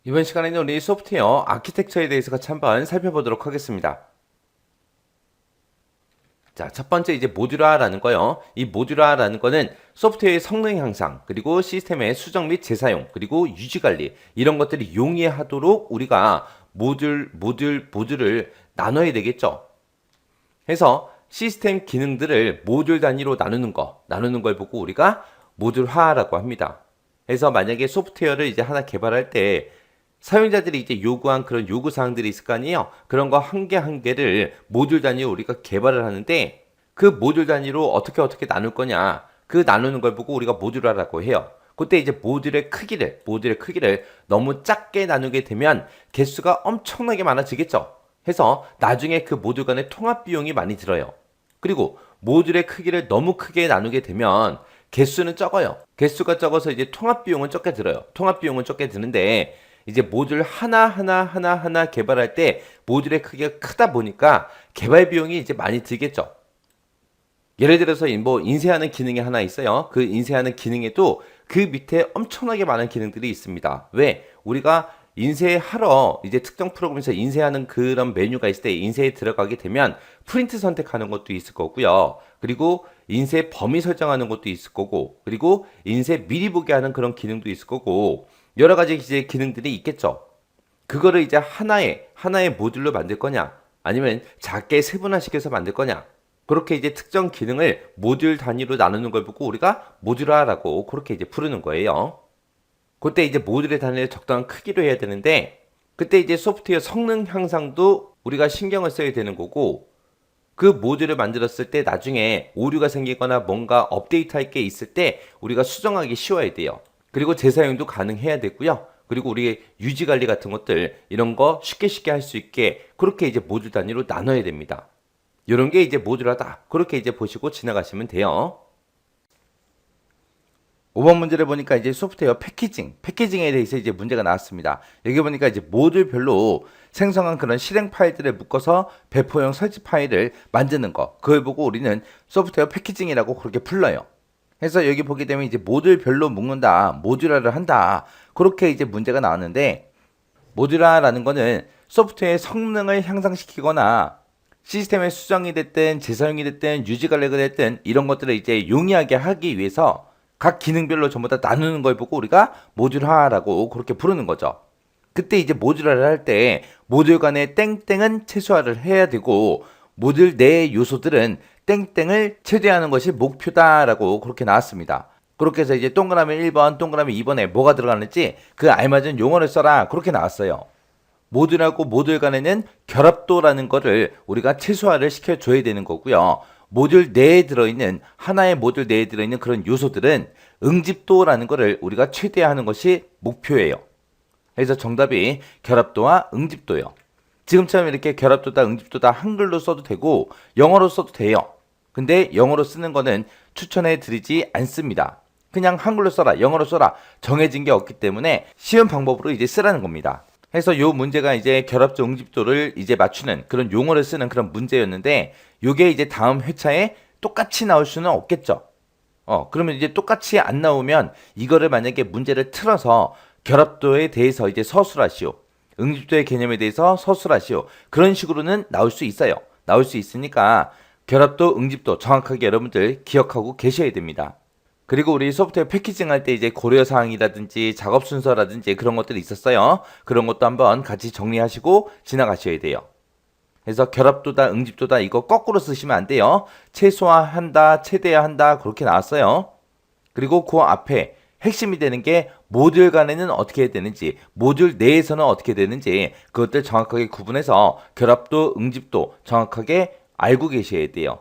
이번 시간에는 우리 소프트웨어 아키텍처에 대해서 같이 한번 살펴보도록 하겠습니다. 자, 첫 번째 이제 모듈화라는 거요. 이 모듈화라는 거는 소프트웨어의 성능 향상, 그리고 시스템의 수정 및 재사용, 그리고 유지 관리 이런 것들이 용이하도록 우리가 모듈을 나눠야 되겠죠. 해서 시스템 기능들을 모듈 단위로 나누는 걸 보고 우리가 모듈화라고 합니다. 해서 만약에 소프트웨어를 이제 하나 개발할 때 사용자들이 이제 요구한 그런 요구 사항들이 있을 거 아니에요. 그런 거 한 개 한 개를 모듈 단위로 우리가 개발을 하는데 그 모듈 단위로 어떻게 나눌 거냐. 그 나누는 걸 보고 우리가 모듈화라고 해요. 그때 이제 모듈의 크기를 너무 작게 나누게 되면 개수가 엄청나게 많아지겠죠. 해서 나중에 그 모듈 간의 통합 비용이 많이 들어요. 그리고 모듈의 크기를 너무 크게 나누게 되면 개수는 적어요. 개수가 적어서 이제 통합 비용은 적게 들어요. 통합 비용은 적게 드는데 이제 모듈 하나 개발할 때 모듈의 크기가 크다 보니까 개발 비용이 이제 많이 들겠죠. 예를 들어서 뭐 인쇄하는 기능이 하나 있어요. 그 인쇄하는 기능에도 그 밑에 엄청나게 많은 기능들이 있습니다. 왜? 우리가 인쇄하러 이제 특정 프로그램에서 인쇄하는 그런 메뉴가 있을 때 인쇄에 들어가게 되면 프린트 선택하는 것도 있을 거고요. 그리고 인쇄 범위 설정하는 것도 있을 거고, 그리고 인쇄 미리 보게 하는 그런 기능도 있을 거고, 여러 가지 이제 기능들이 있겠죠. 그거를 이제 하나의 모듈로 만들 거냐, 아니면 작게 세분화시켜서 만들 거냐. 그렇게 이제 특정 기능을 모듈 단위로 나누는 걸 보고 우리가 모듈화라고 그렇게 이제 부르는 거예요. 그때 이제 모듈의 단위를 적당한 크기로 해야 되는데, 그때 이제 소프트웨어 성능 향상도 우리가 신경을 써야 되는 거고, 그 모듈을 만들었을 때 나중에 오류가 생기거나 뭔가 업데이트 할 게 있을 때 우리가 수정하기 쉬워야 돼요. 그리고 재사용도 가능해야 되고요. 그리고 우리 유지 관리 같은 것들 이런 거 쉽게 할 수 있게 그렇게 이제 모듈 단위로 나눠야 됩니다. 이런 게 이제 모듈화다. 그렇게 이제 보시고 지나가시면 돼요. 5번 문제를 보니까 이제 소프트웨어 패키징에 대해서 이제 문제가 나왔습니다. 여기 보니까 이제 모듈별로 생성한 그런 실행 파일들을 묶어서 배포용 설치 파일을 만드는 거. 그걸 보고 우리는 소프트웨어 패키징이라고 그렇게 불러요. 그래서 여기 보게 되면 이제 모듈별로 묶는다, 모듈화를 한다. 그렇게 이제 문제가 나왔는데, 모듈화라는 거는 소프트웨어의 성능을 향상시키거나 시스템의 수정이 됐든 재사용이 됐든 유지 관리가 됐든 이런 것들을 이제 용이하게 하기 위해서 각 기능별로 전부 다 나누는 걸 보고 우리가 모듈화라고 그렇게 부르는 거죠. 그때 이제 모듈화를 할 때 모듈 간의 땡땡은 최소화를 해야 되고 모듈 내의 요소들은 땡땡을 최대화하는 것이 목표다라고 그렇게 나왔습니다. 그렇게 해서 이제 동그라미 1번, 동그라미 2번에 뭐가 들어가는지 그 알맞은 용어를 써라 그렇게 나왔어요. 모듈하고 모듈 간에는 결합도라는 거를 우리가 최소화를 시켜줘야 되는 거고요. 모듈 내에 들어있는 하나의 모듈 내에 들어있는 그런 요소들은 응집도라는 거를 우리가 최대화하는 것이 목표예요. 그래서 정답이 결합도와 응집도요. 지금처럼 이렇게 결합도다 응집도다 한글로 써도 되고 영어로 써도 돼요. 근데 영어로 쓰는 거는 추천해 드리지 않습니다. 그냥 한글로 써라, 영어로 써라 정해진 게 없기 때문에 쉬운 방법으로 이제 쓰라는 겁니다. 해서 요 문제가 이제 결합도 응집도를 이제 맞추는 그런 용어를 쓰는 그런 문제였는데 요게 이제 다음 회차에 똑같이 나올 수는 없겠죠. 그러면 이제 똑같이 안 나오면 이거를 만약에 문제를 틀어서 결합도에 대해서 이제 서술하시오. 응집도의 개념에 대해서 서술하시오. 그런 식으로는 나올 수 있어요. 나올 수 있으니까 결합도, 응집도 정확하게 여러분들 기억하고 계셔야 됩니다. 그리고 우리 소프트웨어 패키징 할 때 이제 고려사항이라든지 작업 순서라든지 그런 것들이 있었어요. 그런 것도 한번 같이 정리하시고 지나가셔야 돼요. 그래서 결합도다, 응집도다 이거 거꾸로 쓰시면 안 돼요. 최소화한다, 최대화한다 그렇게 나왔어요. 그리고 그 앞에 핵심이 되는 게 모듈 간에는 어떻게 해야 되는지, 모듈 내에서는 어떻게 되는지 그것들 정확하게 구분해서 결합도, 응집도 정확하게 알고 계셔야 돼요.